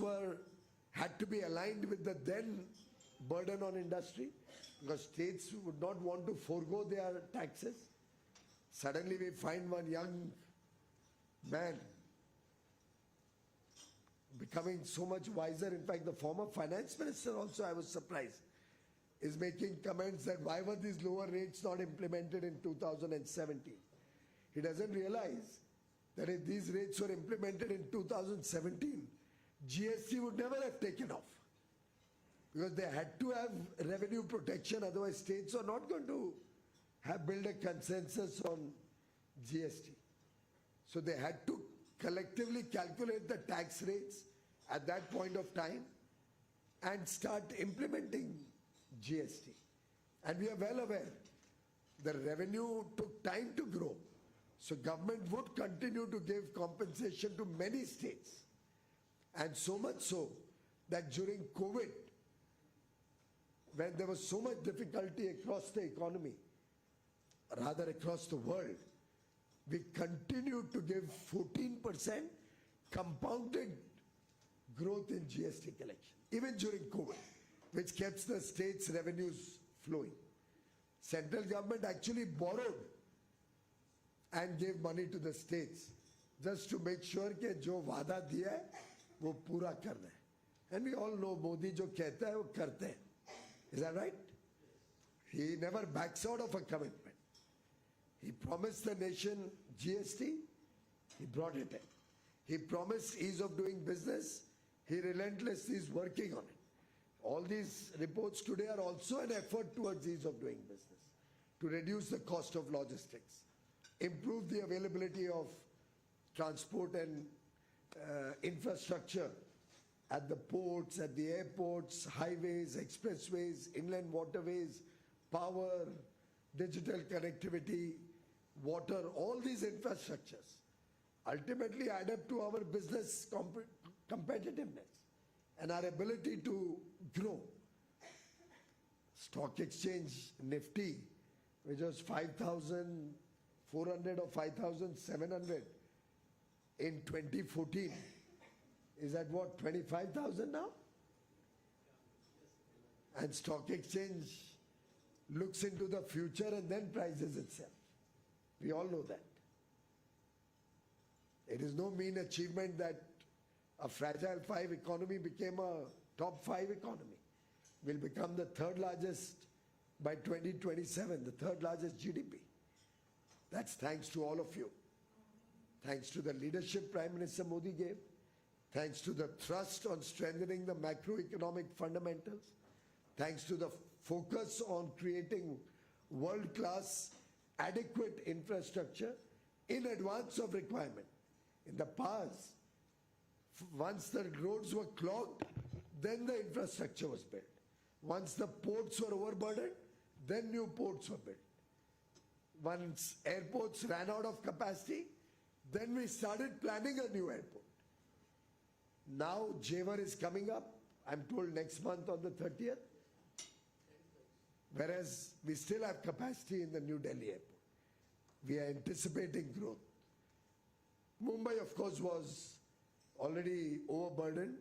had to be aligned with the then burden on industry, because states would not want to forego their taxes. Suddenly we find one young man becoming so much wiser. In fact, the former finance minister also, I was surprised, is making comments that why were these lower rates not implemented in 2017? He doesn't realize that if these rates were implemented in 2017, GST would never have taken off. Because they had to have revenue protection, otherwise states are not going to build a consensus on GST. So they had to collectively calculate the tax rates at that point of time and start implementing GST. And we are well aware the revenue took time to grow. So government would continue to give compensation to many states. And so much so that during COVID, when there was so much difficulty across the economy, rather across the world, we continued to give 14% compounded growth in GST collection, even during COVID, which kept the states' revenues flowing. Central government actually borrowed and gave money to the states just to make sure कि जो वादा दिया है वो पूरा करना है. And we all know Modi जो कहता है वो करते हैं. Is that right? He never backs out of a commitment. He promised the nation GST, he brought it in. He promised ease of doing business, he relentlessly is working on it. All these reports today are also an effort towards ease of doing business, to reduce the cost of logistics, improve the availability of transport and infrastructure at the ports, at the airports, highways, expressways, inland waterways, power, digital connectivity, water, all these infrastructures ultimately add up to our business competitiveness and our ability to grow. Stock exchange Nifty, which was 5,400 or 5,700 in 2014, is at what, 25,000 now? And stock exchange looks into the future and then prices itself. We all know that. It is no mean achievement that a fragile 5 economy became a top 5 economy. Will become the third largest by 2027, the third largest GDP. That's thanks to all of you. Thanks to the leadership Prime Minister Modi gave. Thanks to the thrust on strengthening the macroeconomic fundamentals. Thanks to the focus on creating world-class adequate infrastructure in advance of requirement. In the past, once the roads were clogged, then the infrastructure was built. Once the ports were overburdened, then new ports were built. Once airports ran out of capacity, then we started planning a new airport. Now Jewar is coming up, I'm told next month on the 30th. Whereas we still have capacity in the New Delhi airport. We are anticipating growth. Mumbai, of course, was already overburdened.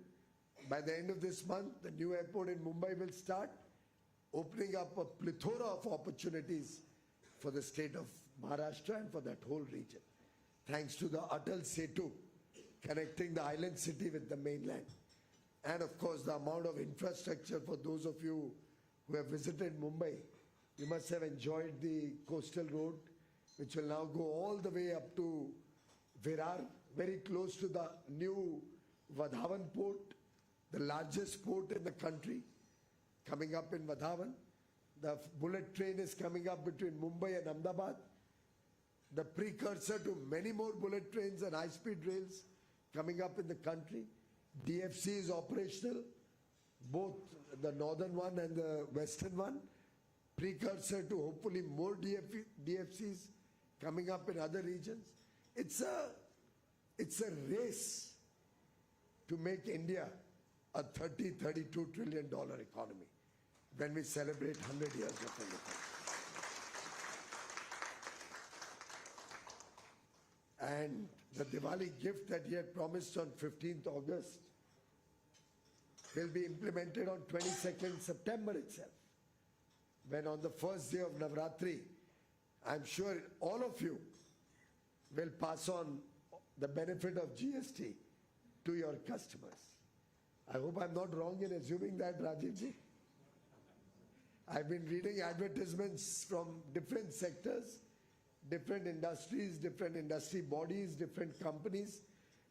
By the end of this month, the new airport in Mumbai will start, opening up a plethora of opportunities for the state of Maharashtra and for that whole region. Thanks to the Atal Setu, connecting the island city with the mainland. And of course, the amount of infrastructure for those of you who have visited Mumbai, you must have enjoyed the coastal road, which will now go all the way up to Virar, very close to the new Vadhavan port, the largest port in the country, coming up in Vadhavan. The bullet train is coming up between Mumbai and Ahmedabad. The precursor to many more bullet trains and high-speed rails coming up in the country. DFC is operational, both the northern one and the western one. Precursor to hopefully more DFCs coming up in other regions. It's a race to make India a $30-32 trillion economy when we celebrate 100 years of independence. And the Diwali gift that he had promised on 15th August will be implemented on 22nd September itself. When on the first day of Navratri, I'm sure all of you will pass on the benefit of GST to your customers. I hope I'm not wrong in assuming that, Rajivji. I've been reading advertisements from different sectors, different industries, different industry bodies, different companies.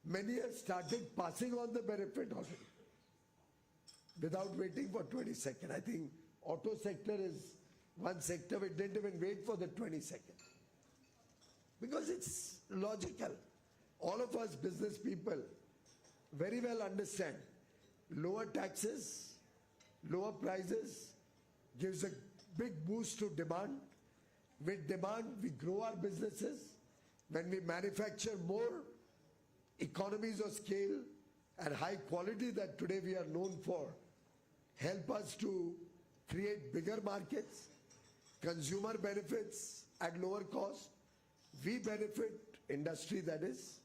Many have started passing on the benefit already without waiting for 22nd. I think auto sector is one sector we didn't even wait for the 22nd. Because it's logical. All of us business people very well understand lower taxes, lower prices gives a big boost to demand. With demand, we grow our businesses. When we manufacture more, economies of scale and high quality that today we are known for help us to create bigger markets, consumer benefits at lower cost. We benefit, industry that is.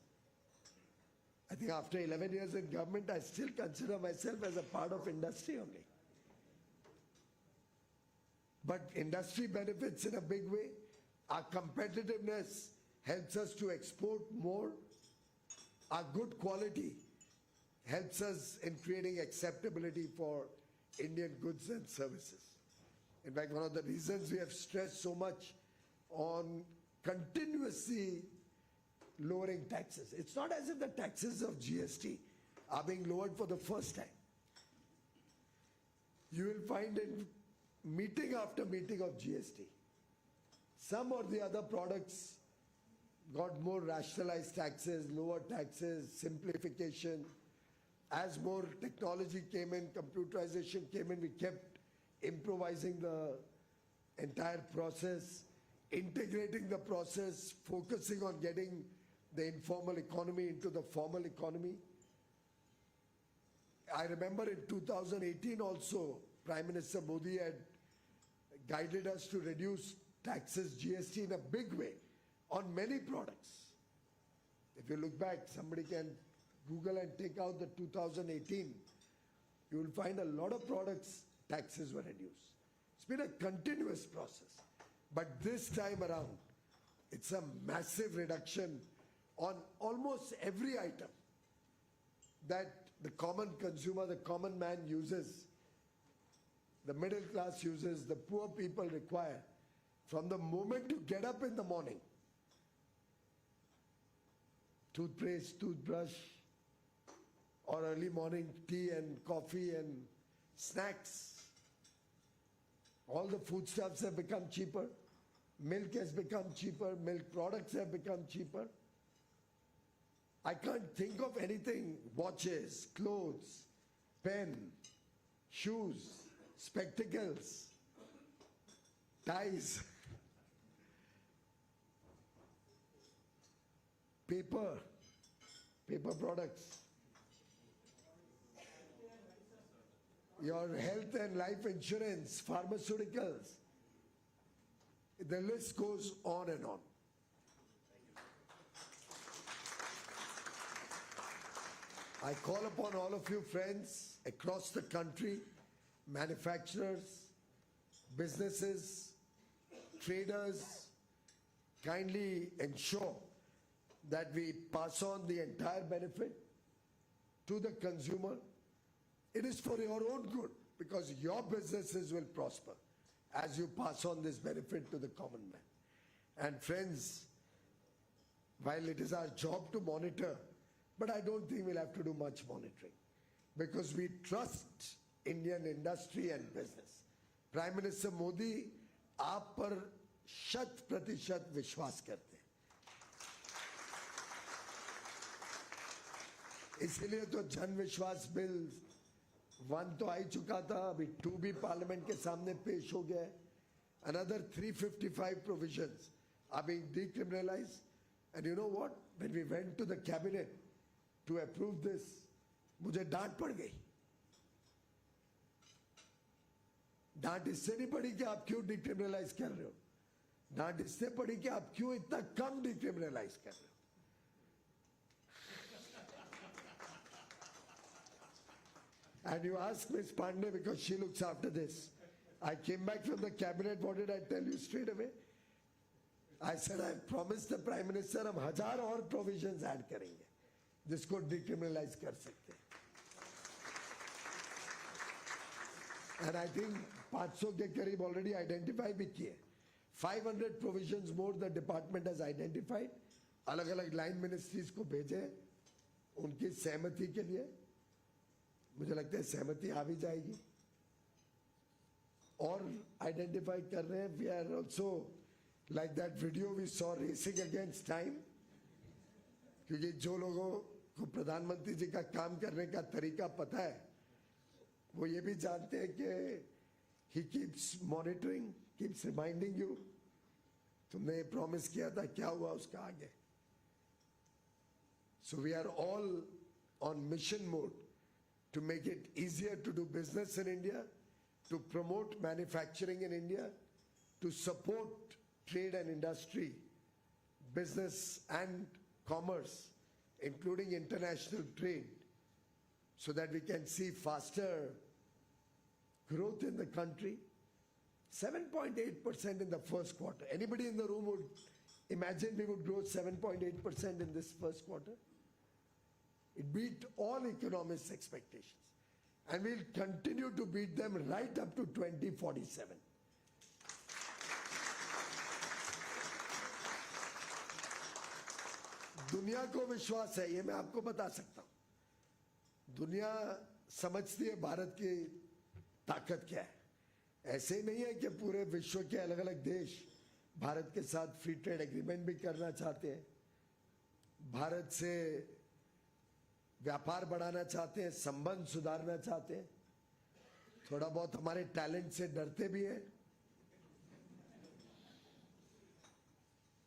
I think after 11 years in government, I still consider myself as a part of industry only. But industry benefits in a big way. Our competitiveness helps us to export more our good quality helps us in creating acceptability for Indian goods and services. In fact, one of the reasons we have stressed so much on continuously lowering taxes. It's not as if the taxes of GST are being lowered for the first time. You will find in meeting after meeting of GST, some or the other products got more rationalized taxes, lower taxes, simplification. As more technology came in, computerization came in, we kept improvising the entire process, integrating the process, focusing on getting the informal economy into the formal economy. I remember in 2018 also, Prime Minister Modi had guided us to reduce taxes, GST in a big way on many products. If you look back, somebody can Google and take out the 2018, you will find a lot of products, taxes were reduced. It's been a continuous process. But this time around, it's a massive reduction on almost every item that the common consumer, the common man uses, the middle class uses, the poor people require. From the moment you get up in the morning, toothpaste, toothbrush, or early morning tea and coffee and snacks, all the foodstuffs have become cheaper. Milk has become cheaper. Milk products have become cheaper. I can't think of anything, watches, clothes, pen, shoes, spectacles, ties, paper products, your health and life insurance, pharmaceuticals. The list goes on and on. I call upon all of you friends across the country, manufacturers, businesses, traders, kindly ensure that we pass on the entire benefit to the consumer. It is for your own good because your businesses will prosper as you pass on this benefit to the common man. And friends, while it is our job to monitor, but I don't think we'll have to do much monitoring because we trust Indian industry and business. Prime Minister Modi, आप पर 100% विश्वास करते हैं. इसीलिए तो जन विश्वास bill 1 तो आ ही चुका था, अभी 2 भी पार्लियामेंट के सामने पेश हो गया है. Another 355 provisions are being decriminalized. And you know what? When we went to the cabinet to approve this, मुझे डांट पड़ गई. डांट इससे नहीं पड़ी कि आप क्यों डिक्रिमिनलाइज कर रहे हो, डांट इससे पड़ी कि आप क्यों इतना कम डिक्रिमिनलाइज कर रहे हो. And you ask Ms. Pandey because she looks after this. I came back from the cabinet. What did I tell you straight away? I said I promised the Prime Minister हम 1000 और provisions add करेंगे जिसको decriminalize कर सकते हैं. And I think 500 के करीब already identify भी किए. 500 provisions more the department has identified. अलग-अलग line ministries को भेजे उनकी सहमति के लिए. मुझे लगता है सहमति आ भी जाएगी. और identify कर रहे हैं. We are also like that video we saw racing against time. क्योंकि जो लोगों को प्रधानमंत्री जी का काम करने का तरीका पता है वो ये भी जानते हैं कि he keeps monitoring, keeps reminding you. तुमने प्रॉमिस किया था, क्या हुआ उसका आगे. So we are all on mission mode to make it easier to do business in India, to promote manufacturing in India, to support trade and industry, business and commerce, including international trade, so that we can see faster growth in the country. 7.8% in the first quarter. Anybody in the room would imagine we would grow 7.8% in this first quarter? It beat all economists' expectations. And we'll continue to beat them right up to 2047. दुनिया को विश्वास है, ये मैं आपको बता सकता हूं। दुनिया समझती है भारत की ताकत क्या है। ऐसे ही नहीं है कि पूरे विश्व के अलग अलग देश भारत के साथ फ्री ट्रेड एग्रीमेंट भी करना चाहते हैं, भारत से व्यापार बढ़ाना चाहते हैं, संबंध सुधारना चाहते हैं। थोड़ा बहुत हमारे टैलेंट से डरते भी हैं,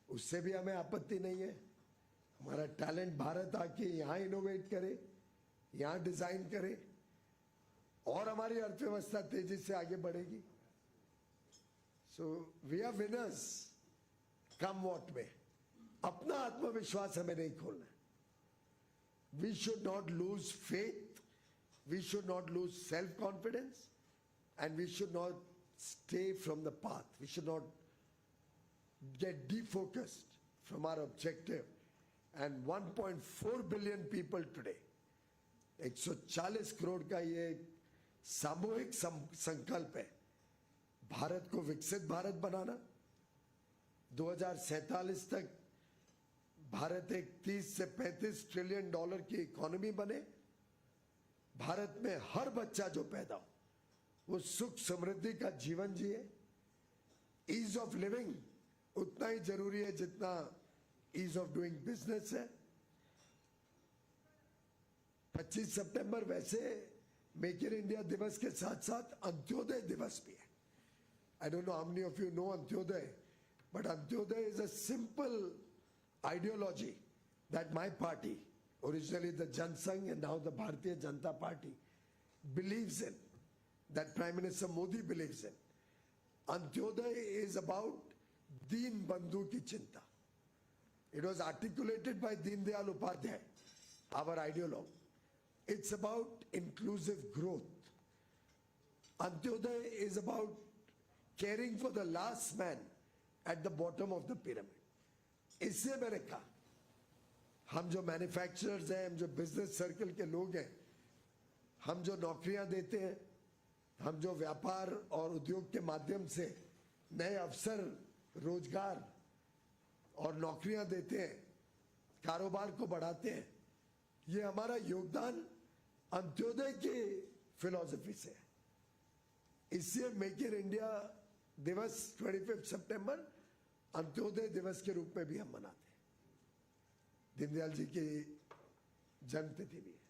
उससे भी हमें आपत्ति नहीं है। हमारा टैलेंट भारत आके यहां इनोवेट करे, यहां डिजाइन करे और हमारी अर्थव्यवस्था तेजी से आगे बढ़ेगी। So we are winners come what में। अपना आत्मविश्वास हमें नहीं खोलना है। We should not lose faith, we should not lose self-confidence, and we should not stay from the path. We should not get defocused from our objective. And 1.4 billion people today, 140 crore का ये सामूहिक संकल्प है भारत को विकसित भारत बनाना। 2047 तक भारत एक 30 से 35 ट्रिलियन डॉलर की इकोनॉमी बने। भारत में हर बच्चा जो पैदा हो वो सुख समृद्धि का जीवन जिए। ईज ऑफ लिविंग उतना ही जरूरी है जितना ईज ऑफ डूइंग बिजनेस है। 25 सितंबर वैसे मेक इन इंडिया दिवस के साथ साथ अंत्योदय दिवस भी है। I don't know how many of you know Antyodaya, but Antyodaya is a simple ideology that my party, originally the Jan Sangh and now the Bharatiya Janata Party, believes in, that Prime Minister Modi believes in. Antyodaya is about Deen Bandhu ki chinta. It was articulated by Deen Dayal Upadhyay, our ideologue. It's about inclusive growth. Antyodaya is about caring for the last man at the bottom of the pyramid. इससे मैंने कहा हम जो manufacturers हैं, हम जो business circle के लोग हैं, हम जो नौकरियां देते हैं, हम जो व्यापार और उद्योग के माध्यम से नए अवसर, रोजगार और नौकरियां देते हैं, कारोबार को बढ़ाते हैं, ये हमारा योगदान अंत्योदय की फिलॉसफी से है। इससे मेक इन इंडिया दिवस 25 सितंबर अंत्योदय दिवस के रूप में भी हम मनाते हैं। दीनदयाल जी की जन्मतिथि भी है।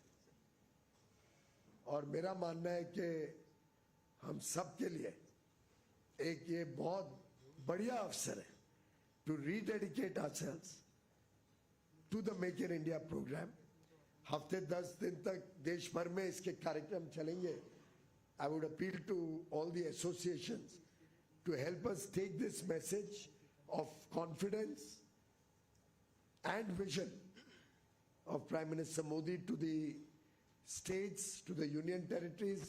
और मेरा मानना है कि हम सब के लिए एक ये बहुत बढ़िया अवसर है to rededicate ourselves to the make in India programme. हफ्ते 10 दिन तक देश भर में इसके कार्यक्रम चलेंगे। I would appeal to all the associations to help us take this message of confidence and vision of Prime Minister Modi to the states, to the union territories.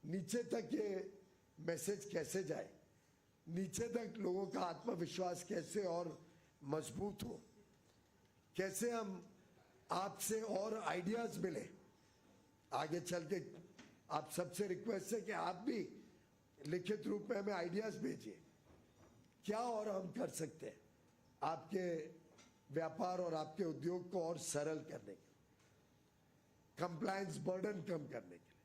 नीचे तक ये मैसेज कैसे जाए, नीचे तक लोगों का आत्मविश्वास कैसे और मजबूत हो, कैसे हम आपसे और आइडियाज मिले। आगे चल के आप सबसे रिक्वेस्ट है कि आप भी लिखित रूप में हमें आइडियाज भेजिए, क्या और हम कर सकते हैं आपके व्यापार और आपके उद्योग को और सरल करने के लिए, कंप्लायंस बर्डन कम करने के लिए,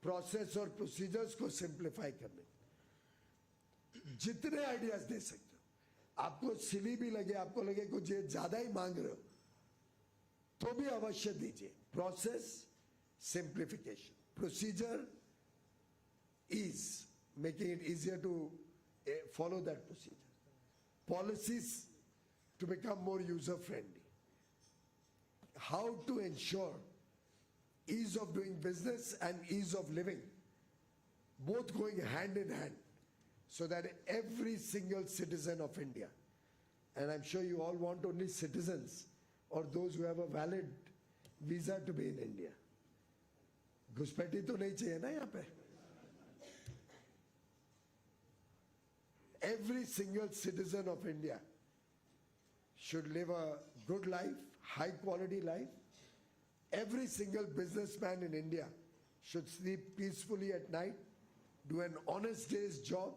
प्रोसेस और प्रोसीजर्स को सिंप्लीफाई करने के लिए। जितने आइडियाज दे सकते हो, आपको सिली भी लगे, आपको लगे कुछ ये ज्यादा ही मांग रहे हो, तो भी अवश्य दीजिए। Process simplification, procedure ease, making it easier to follow that procedure. Policies to become more user friendly. How to ensure ease of doing business and ease of living, both going hand in hand, so that every single citizen of India, and I'm sure you all want only citizens or those who have a valid visa to be in India. घुसपैठी तो नहीं चाहिए ना यहाँ पे। Every single citizen of India should live a good life, high quality life. Every single businessman in India should sleep peacefully at night, do an honest day's job.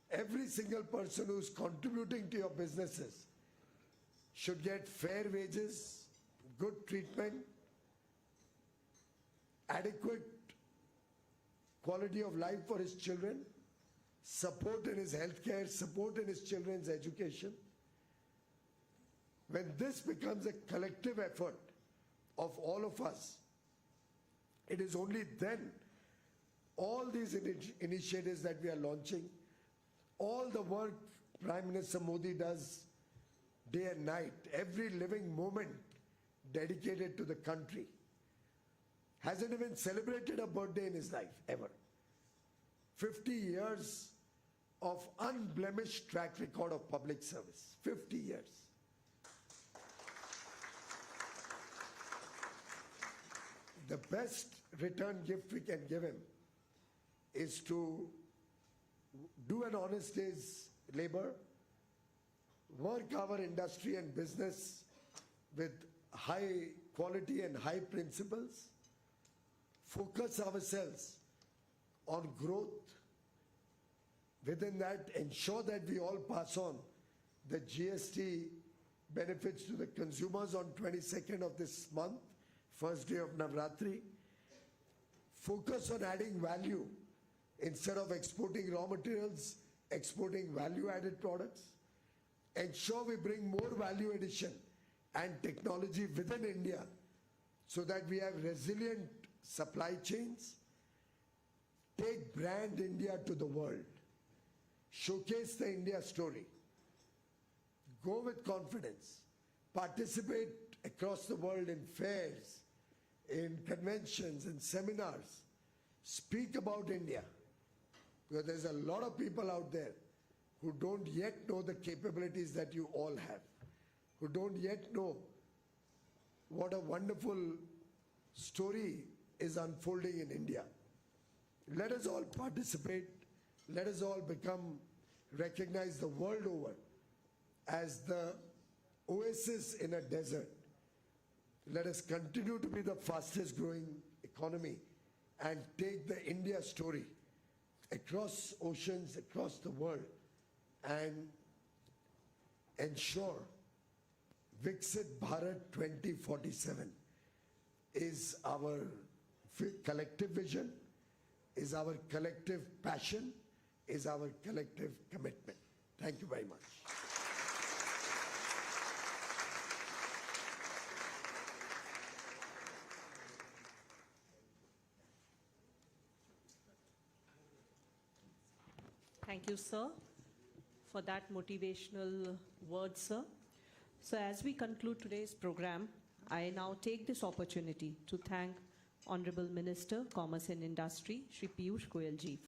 Every single person who's contributing to your businesses should get fair wages, good treatment, adequate quality of life for his children, support in his healthcare, support in his children's education. When this becomes a collective effort of all of us, it is only then all these initiatives that we are launching, all the work Prime Minister Modi does day and night, every living moment dedicated to the country, hasn't even celebrated a birthday in his life, ever. 50 years of unblemished track record of public service. 50 years. The best return gift we can give him is to do an honest day's labor, work our industry and business with high quality and high principles, focus ourselves on growth. Within that, ensure that we all pass on the GST benefits to the consumers on 22nd of this month, first day of Navratri. Focus on adding value instead of exporting raw materials, exporting value-added products. Ensure we bring more value addition and technology within India so that we have resilient supply chains. Take brand India to the world. Showcase the India story. Go with confidence. Participate across the world in fairs, in conventions, in seminars. Speak about India. Because there's a lot of people out there who don't yet know the capabilities that you all have, who don't yet know what a wonderful story is unfolding in India. Let us all participate. Let us all become recognized the world over as the oasis in a desert. Let us continue to be the fastest growing economy and take the India story across oceans, across the world, and ensure Viksit Bharat 2047 is our collective vision, is our collective passion, is our collective commitment. Thank you very much. Thank you, sir, for that motivational word, sir. So as we conclude today's program, I now take this opportunity to thank Honorable Minister, Commerce and Industry, Shri Piyush Goyal ji,